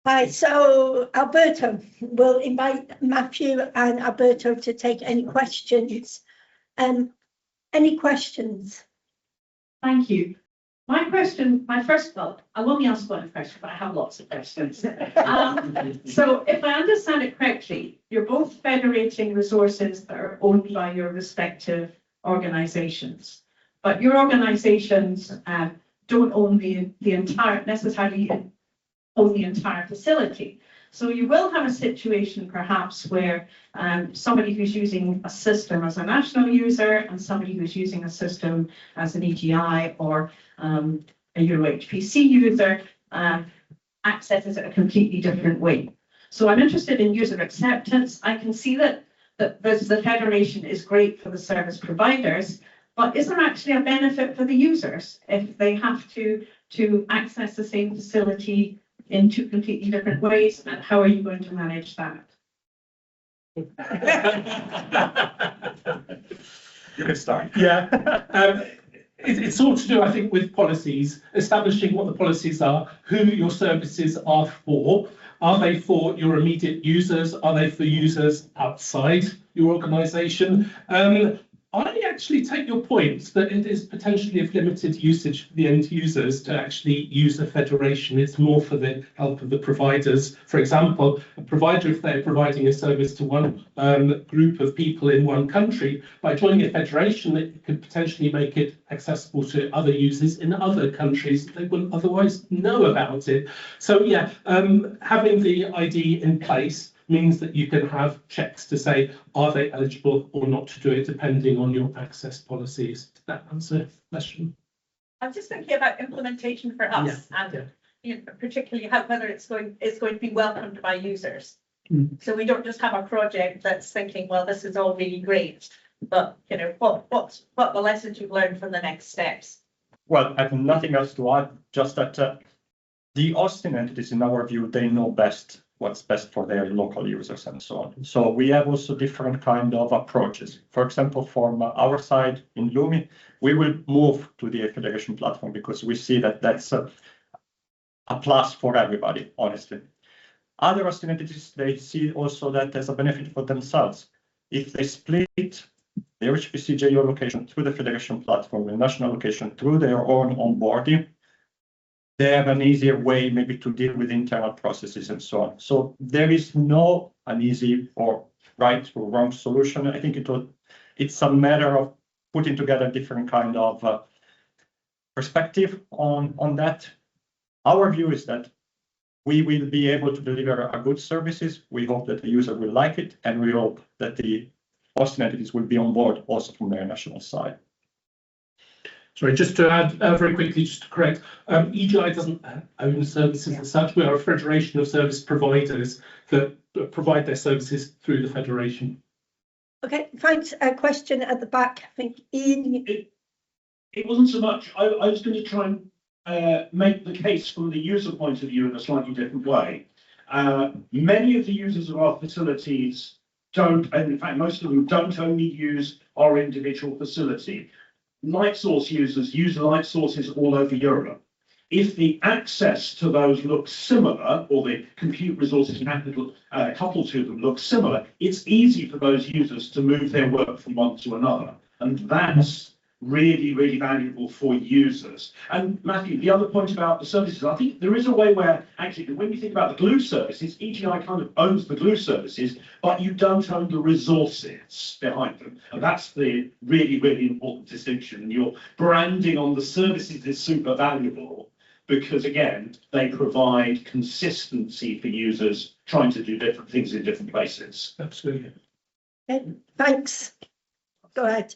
Hi, so Alberto, we'll invite Matthew and Alberto to take any questions. Any questions? Thank you. My first thought, I'll only ask one question, but I have lots of questions. So if I understand it correctly, you're both federating resources that are owned by your respective organizations, but your organizations don't own the entire, necessarily own the entire facility. So you will have a situation perhaps where somebody who's using a system as a national user and somebody who's using a system as an EGI or a Euro HPC user accesses it a completely different way. So I'm interested in user acceptance. I can see that the federation is great for the service providers, but is there actually a benefit for the users if they have to access the same facility in two completely different ways, and how are you going to manage that? You can start. Yeah. It's all to do, I think, with policies, establishing what the policies are, who your services are for. Are they for your immediate users? Are they for users outside your organisation? I actually take your point that it is potentially of limited usage for the end users to actually use a federation. It's more for the help of the providers. For example, a provider, if they're providing a service to one group of people in one country, by joining a federation, it could potentially make it accessible to other users in other countries that they wouldn't otherwise know about it. So yeah, having the ID in place means that you can have checks to say, are they eligible or not to do it, depending on your access policies. Did that answer the question? I'm just thinking about implementation for us, and you know, particularly whether it's going to be welcomed by users. So we don't just have a project that's thinking, well, this is all really great, but you know, what the lessons you've learned from the next steps. Well, I have nothing else to add, just that the Austin entities, in our view, they know best what's best for their local users and so on. So we have also different kind of approaches. For example, from our side in Lumi, we will move to the federation platform because we see that that's a plus for everybody, honestly. Other Austin entities, they see also that as a benefit for themselves. If they split their HPC geolocation through the federation platform, the national location through their own onboarding, they have an easier way maybe to deal with internal processes and so on. So there is no an easy or right or wrong solution. I think it's a matter of putting together different kind of perspective on that. Our view is that we will be able to deliver a good services. We hope that the user will like it, and we hope that the Austin entities will be on board also from their national side. Sorry, just to add very quickly, just to correct, EGI doesn't own services as such. We are a federation of service providers that provide their services through the federation. Okay, thanks. A question at the back, I think, Ian. It wasn't so much, I was going to try and make the case from the user point of view in a slightly different way. Many of the users of our facilities don't, and in fact, most of them don't only use our individual facility. Light source users use light sources all over Europe. If the access to those looks similar, or the compute resources coupled to them look similar, it's easy for those users to move their work from one to another. And that's really, really valuable for users. And Matthew, the other point about the services, I think there is a way where actually when you think about the glue services, EGI kind of owns the glue services, but you don't own the resources behind them. And that's the really, really important distinction. And your branding on the services is super valuable because, again, they provide consistency for users trying to do different things in different places. Absolutely. Okay, thanks. Go ahead.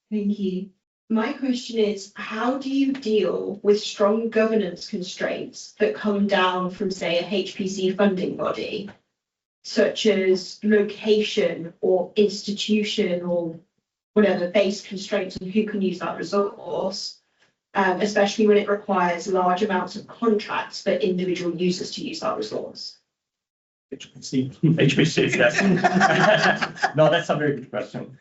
Thank you. My question is, how do you deal with strong governance constraints that come down from, say, a HPC funding body, such as location or institution or whatever base constraints on who can use that resource, especially when it requires large amounts of contracts for individual users to use that resource? HPC, yes. No, that's a very good question.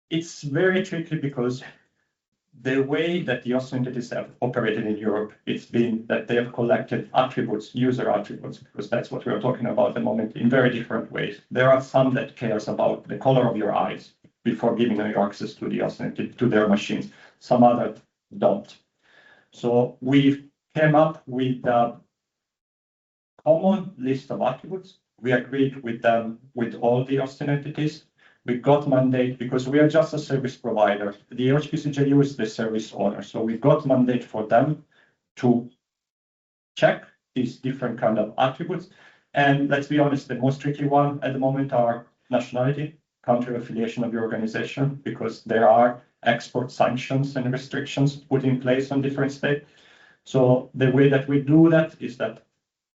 It's very tricky because the way that the Austrian entities have operated in Europe, it's been that they have collected attributes, user attributes, because that's what we are talking about at the moment, in very different ways. There are some that cares about the color of your eyes before giving you access to the Austrian entity, to their machines. Some others don't. So we came up with a common list of attributes. We agreed with them, with all the Austrian entities. We got mandate because we are just a service provider. The HPCJU is the service owner. So we got mandate for them to check these different kind of attributes. And let's be honest, the most tricky one at the moment are nationality, country affiliation of your organization, because there are export sanctions and restrictions put in place on different states. So the way that we do that is that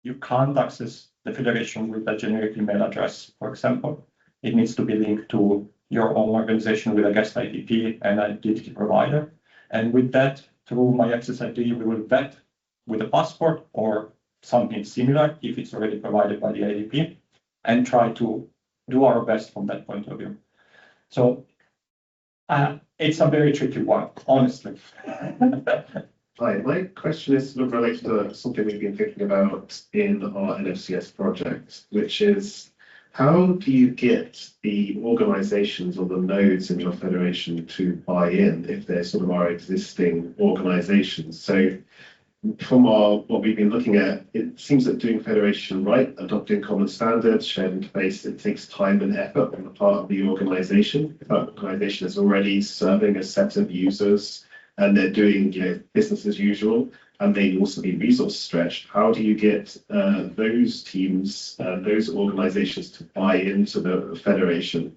you can't access the federation with a generic email address, for example. It needs to be linked to your own organization with a guest IDP and identity provider. And with that, through my access ID, we will vet with a passport or something similar if it's already provided by the IDP, and try to do our best from that point of view. So it's a very tricky one, honestly. Hi, my question is sort of related to something we've been thinking about in our NFCS project, which is how do you get the organizations or the nodes in your federation to buy in if they're sort of our existing organizations? So from what we've been looking at, it seems that doing federation right, adopting common standards, shared interface, it takes time and effort on the part of the organization. If that organization is already serving a set of users and they're doing business as usual, and they also be resource stretched, how do you get those teams, those organizations to buy into the federation?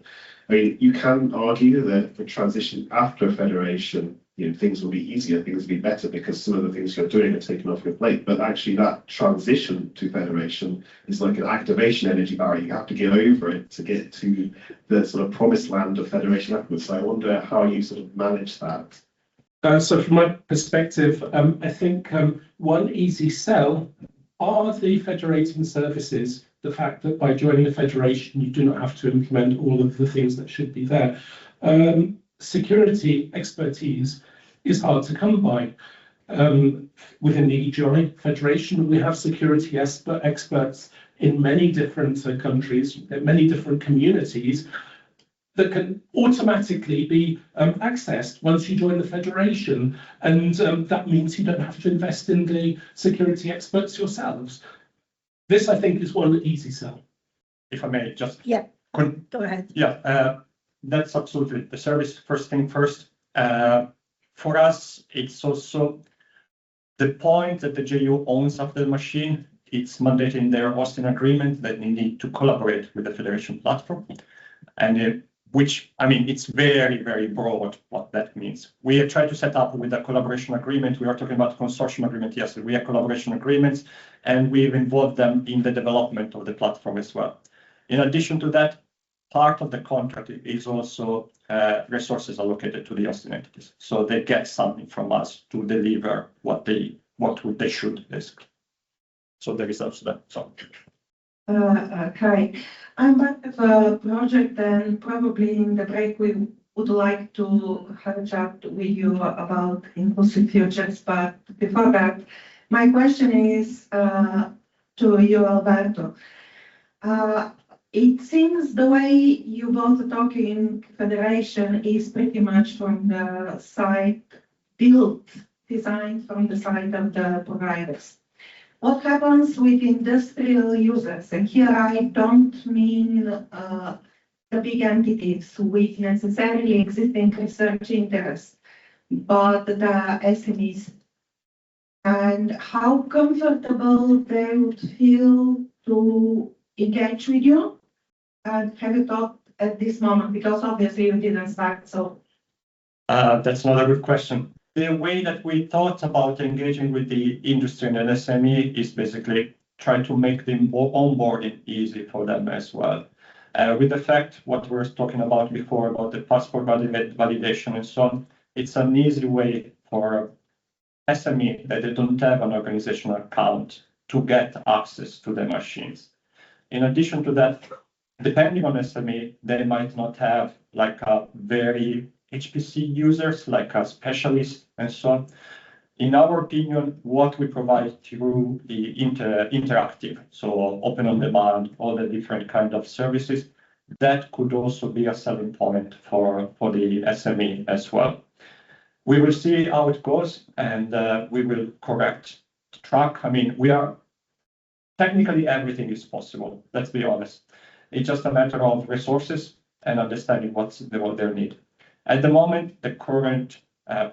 I mean, you can argue that the transition after a federation, things will be easier, things will be better because some of the things you're doing are taken off your plate. But actually that transition to federation is like an activation energy barrier. You have to get over it to get to the sort of promised land of federation afterwards. So I wonder how you sort of manage that. So from my perspective, I think one easy sell are the federating services. The fact that by joining the federation, you do not have to implement all of the things that should be there. Security expertise is hard to come by. Within the EGI Federation, we have security experts in many different countries, many different communities, that can automatically be accessed once you join the federation. And that means you don't have to invest in the security experts yourselves. This, I think, is one easy sell. If I may just... Yeah, go ahead. Yeah, that's absolutely the service first thing first. For us, it's also the point that the JU owns of the machine. It's mandated in their Austrian agreement that they need to collaborate with the federation platform. And which, I mean, it's very, very broad what that means. We have tried to set up with a collaboration agreement. We are talking about consortium agreement. Yes, we have collaboration agreements, and we've involved them in the development of the platform as well. In addition to that, part of the contract is also resources allocated to the Austrian entities. So they get something from us to deliver what they should, basically. So there is also that. So. Hi, I'm part of a project, and probably in the break we would like to have a chat with you about inclusive futures. But before that, my question is to you, Alberto. It seems the way you both are talking, federation is pretty much from the side designed from the side of the providers. What happens with industrial users? And here I don't mean the big entities with necessarily existing research interests, but the SMEs. And how comfortable they would feel to engage with you, and have you thought at this moment, because obviously you didn't start, so. That's another good question. The way that we thought about engaging with the industry and SME is basically try to make the onboarding easy for them as well. With the fact what we were talking about before about the passport validation and so on, it's an easy way for SME that they don't have an organizational account to get access to the machines. In addition to that, depending on SME, they might not have like a very HPC users, like specialists and so on. In our opinion, what we provide through the interactive, so open on demand, all the different kind of services, that could also be a selling point for the SME as well. We will see how it goes, and we will correct the track. I mean, technically everything is possible, let's be honest. It's just a matter of resources and understanding what their need. At the moment, the current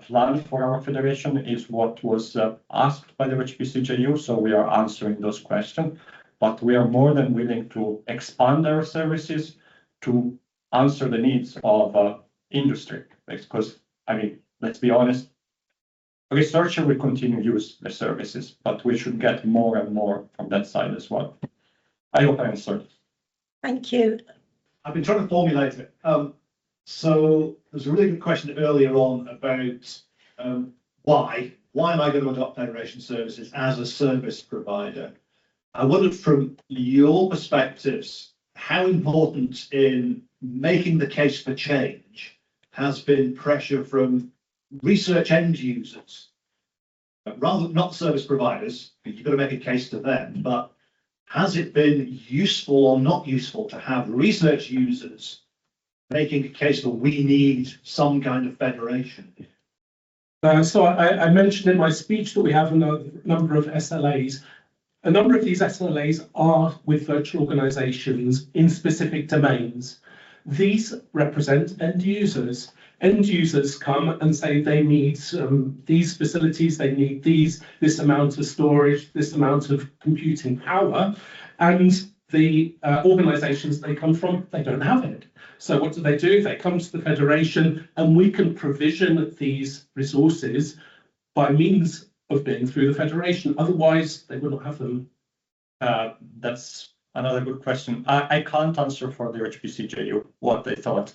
plan for our federation is what was asked by the HPCJU, so we are answering those questions, but we are more than willing to expand our services to answer the needs of industry, because, I mean, let's be honest, a researcher will continue to use the services, but we should get more and more from that side as well. I hope I answered. Thank you. I've been trying to formulate it. So there's a really good question earlier on about why am I going to adopt federation services as a service provider? I wondered from your perspectives, how important in making the case for change has been pressure from research end users, rather not service providers, because you've got to make a case to them, but has it been useful or not useful to have research users making a case that we need some kind of federation? So I mentioned in my speech that we have a number of SLAs. A number of these SLAs are with virtual organizations in specific domains. These represent end users. End users come and say they need these facilities, they need this amount of storage, this amount of computing power, and the organizations they come from, they don't have it. So what do? They come to the federation, and we can provision these resources by means of being through the federation. Otherwise, they will not have them. That's another good question. I can't answer for the HPCJU what they thought.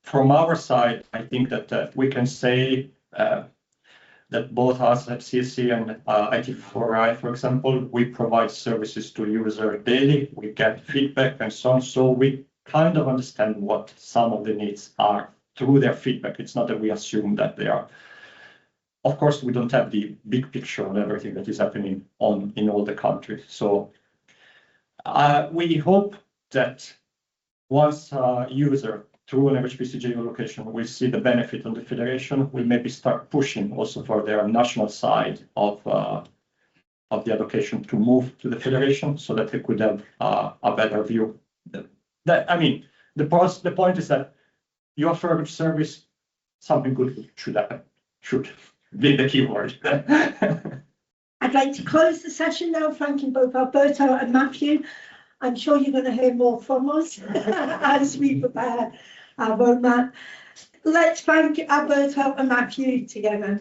From our side, I think that we can say that both us at CSC and IT4I, for example, we provide services to user daily. We get feedback and so on. So we kind of understand what some of the needs are through their feedback. It's not that we assume that they are. Of course, we don't have the big picture on everything that is happening in all the countries. So we hope that once a user through an HPCJU location will see the benefit on the federation, we maybe start pushing also for their national side of the allocation to move to the federation, so that they could have a better view. I mean, the point is that you offer a good service, something good should happen. Should be the key word. I'd like to close the session now, thanking both Alberto and Matthew. I'm sure you're going to hear more from us as we prepare our roadmap. Let's thank Alberto and Matthew together.